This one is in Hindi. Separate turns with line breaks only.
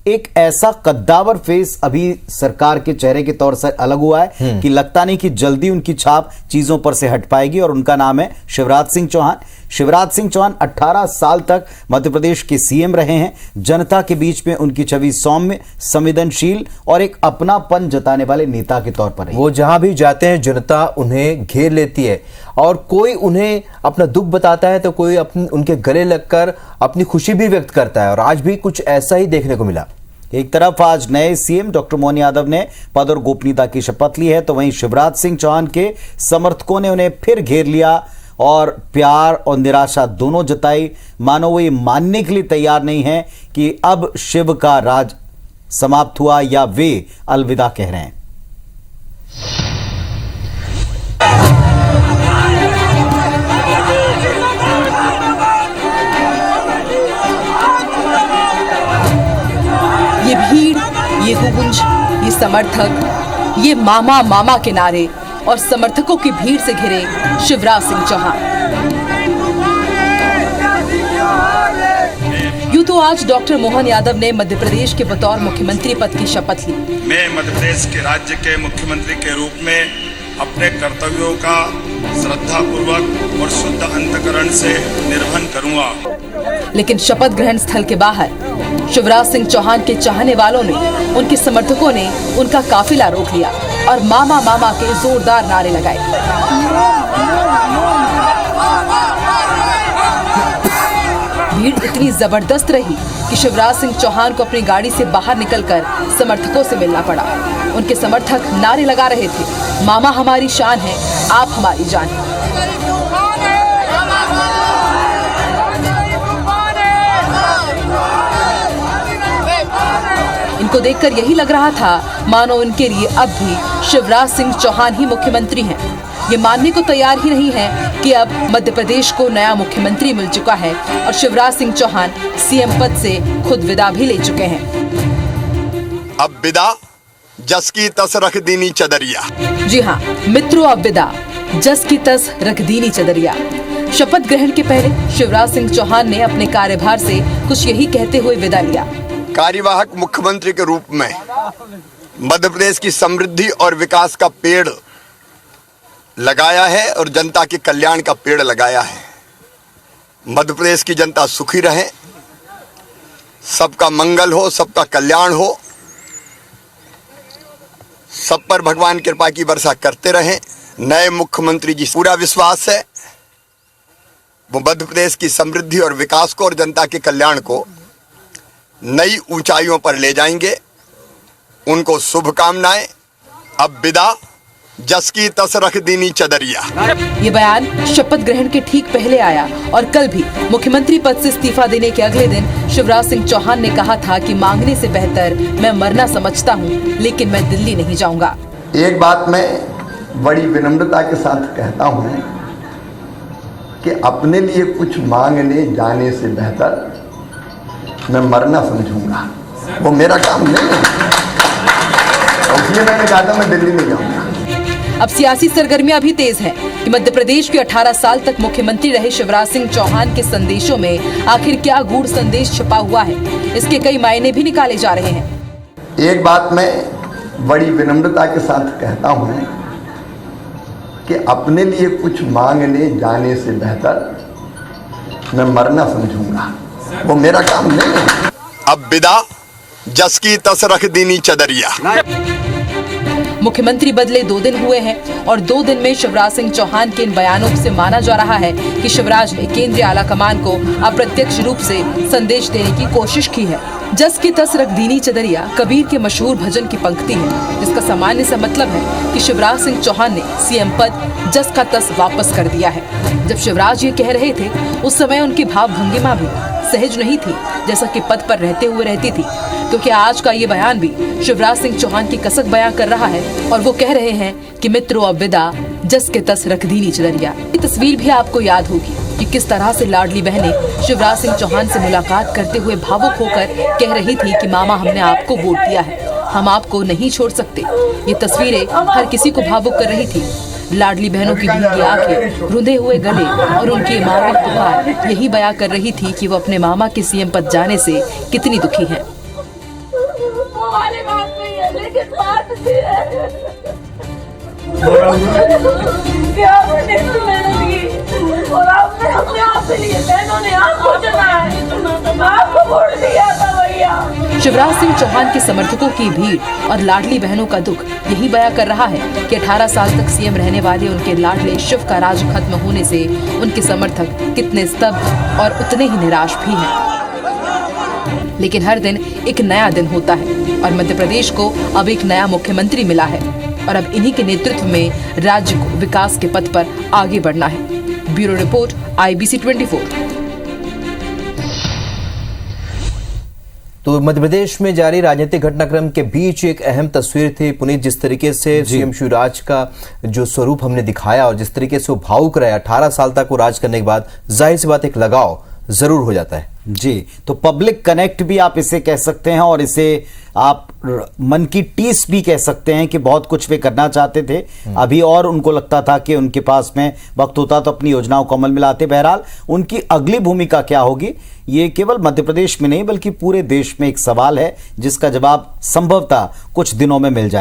एक ऐसा कद्दावर फेस अभी सरकार के चेहरे के तौर से अलग हुआ है कि लगता नहीं कि जल्दी उनकी छाप चीजों पर से हट पाएगी। और उनका नाम है शिवराज सिंह चौहान। शिवराज सिंह चौहान 18 साल तक मध्य प्रदेश के सीएम रहे हैं। जनता के बीच में उनकी छवि सौम्य, संवेदनशील और एक अपनापन जताने वाले नेता के तौर पर है।
वो जहां भी जाते हैं जनता उन्हें घेर लेती है और कोई उन्हें अपना दुख बताता है तो कोई उनके गले लगकर अपनी खुशी भी व्यक्त करता है। और आज भी कुछ ऐसा ही देखने को मिला।
एक तरफ आज नए सीएम डॉक्टर मोहन यादव ने पद और गोपनीयता की शपथ ली है, तो वहीं शिवराज सिंह चौहान के समर्थकों ने उन्हें फिर घेर लिया और प्यार और निराशा दोनों जताई। मानो वो ये मानने के लिए तैयार नहीं है कि अब शिव का राज समाप्त हुआ या वे अलविदा कह रहे हैं।
ये भीड़, ये गूंज, ये समर्थक, ये मामा मामा के नारे और समर्थकों की भीड़ से घिरे शिवराज सिंह चौहान। यूं तो आज डॉक्टर मोहन यादव ने मध्य प्रदेश के बतौर मुख्यमंत्री पद की शपथ ली।
मैं मध्य प्रदेश के राज्य के मुख्यमंत्री के रूप में अपने कर्तव्यों का श्रद्धापूर्वक और शुद्ध अंतःकरण से निर्वहन करूंगा।
लेकिन शपथ ग्रहण स्थल के बाहर शिवराज सिंह चौहान के चाहने वालों ने, उनके समर्थकों ने उनका काफिला रोक लिया और मामा मामा के जोरदार नारे लगाए। भीड़ इतनी जबरदस्त रही कि शिवराज सिंह चौहान को अपनी गाड़ी से बाहर निकलकर समर्थकों से मिलना पड़ा। उनके समर्थक नारे लगा रहे थे, मामा हमारी शान है, आप हमारी जान है। इनको देखकर यही लग रहा था मानो उनके लिए अब भी शिवराज सिंह चौहान ही मुख्यमंत्री हैं। ये मानने को तैयार ही नहीं है कि अब मध्य प्रदेश को नया मुख्यमंत्री मिल चुका है और शिवराज सिंह चौहान सीएम पद से खुद विदा भी ले चुके हैं।
अब विदा जस की तस रख दीनी चदरिया।
जी हाँ मित्रों, अब विदा जस की तस रख दीनी चदरिया। शपथ ग्रहण के पहले शिवराज सिंह चौहान ने अपने कार्यभार से कुछ यही कहते हुए विदा लिया।
कार्यवाहक मुख्यमंत्री के रूप में मध्य प्रदेश की समृद्धि और विकास का पेड़ लगाया है और जनता के कल्याण का पेड़ लगाया है। मध्य प्रदेश की जनता सुखी रहे, सबका मंगल हो, सबका कल्याण हो, सब पर भगवान कृपा की वर्षा करते रहें। नए मुख्यमंत्री जी पूरा विश्वास है वो मध्य प्रदेश की समृद्धि और विकास को और जनता के कल्याण को नई ऊंचाइयों पर ले जाएंगे। उनको शुभकामनाएं। अब विदा जस की तस रख दीनी चदरिया।
ये बयान शपथ ग्रहण के ठीक पहले आया और कल भी मुख्यमंत्री पद से इस्तीफा देने के अगले दिन शिवराज सिंह चौहान ने कहा था कि मांगने से बेहतर मैं मरना समझता हूँ, लेकिन मैं दिल्ली नहीं जाऊंगा।
एक बात मैं बड़ी विनम्रता के साथ कहता हूँ कि अपने लिए कुछ मांगने जाने से बेहतर मैं मरना समझूंगा। वो मेरा काम नहीं है, इसलिए मैंने कहा था मैं दिल्ली नहीं जाऊंगा।
अब सियासी सरगर्मियां भी तेज हैं कि मध्य प्रदेश के 18 साल तक मुख्यमंत्री रहे शिवराज सिंह चौहान के संदेशों में आखिर क्या गूढ़ संदेश छिपा हुआ है, इसके कई मायने भी निकाले जा रहे हैं।
एक बात मैं बड़ी विनम्रता के साथ कहता हूँ कि अपने लिए कुछ मांगने जाने से बेहतर मैं मरना समझूंगा। वो मेरा काम नहीं है।
अब विदा जस की तस रख दीनी चदरिया।
मुख्यमंत्री बदले 2 दिन हुए हैं और 2 दिन में शिवराज सिंह चौहान के इन बयानों से माना जा रहा है कि शिवराज ने केंद्रीय आला कमान को अप्रत्यक्ष रूप से संदेश देने की कोशिश की है। जस की तस रख दीनी चदरिया कबीर के मशहूर भजन की पंक्ति है, जिसका सामान्य सा मतलब है कि शिवराज सिंह चौहान ने सीएम पद जस का तस वापस कर दिया है। जब शिवराज ये कह रहे थे उस समय उनकी भाव भंगिमा भी सहज नहीं थी जैसा कि पद पर रहते हुए रहती थी, क्योंकि आज का ये बयान भी शिवराज सिंह चौहान की कसक बयां कर रहा है और वो कह रहे हैं कि मित्रों अब विदा जस के तस रख दीनी चदरिया। ये तस्वीर भी आपको याद होगी कि किस तरह से लाडली बहनें शिवराज सिंह चौहान से मुलाकात करते हुए भावुक होकर कह रही थी कि मामा हमने आपको वोट दिया है, हम आपको नहीं छोड़ सकते। ये तस्वीरें हर किसी को भावुक कर रही थी। लाडली बहनों की भीगी आंखें, रुंधे हुए गले और उनकी मानविक पुकार यही बयां कर रही थी कि वो अपने मामा के सीएम पद जाने से कितनी दुखी हैं।
वो वाली बात नहीं है, लेकिन बात ये है क्या मैंने इतनी मेहनत की और आपने अपने आप के लिए बहनों ने आपको चुना है, आपको वोट दिया था भैया।
शिवराज सिंह चौहान के समर्थकों की भीड़ और लाडली बहनों का दुख यही बयां कर रहा है कि 18 साल तक सीएम रहने वाले उनके लाडले शिव का राज खत्म होने से उनके समर्थक कितने स्तब्ध और उतने ही निराश भी हैं। लेकिन हर दिन एक नया दिन होता है और मध्य प्रदेश को अब एक नया मुख्यमंत्री मिला है और अब इन्हीं के नेतृत्व में राज्य को विकास के पथ पर आगे बढ़ना है। Bureau report IBC 24।
तो मध्य प्रदेश में जारी राजनीतिक घटनाक्रम के बीच एक अहम तस्वीर थी पुनीत, जिस तरीके से सीएम शिवराज का जो स्वरूप हमने दिखाया और जिस तरीके से वो भावुक रहे 18 साल तक वो राज करने के बाद, जाहिर सी बात एक लगाव जरूर हो जाता है।
जी, तो पब्लिक कनेक्ट भी आप इसे कह सकते हैं और इसे आप मन की टीस भी कह सकते हैं कि बहुत कुछ वे करना चाहते थे अभी और उनको लगता था कि उनके पास में वक्त होता तो अपनी योजनाओं को अमल में लाते। बहरहाल उनकी अगली भूमिका क्या होगी, ये केवल मध्य प्रदेश में नहीं बल्कि पूरे देश में एक सवाल है जिसका जवाब संभवतः कुछ दिनों में मिल जाए।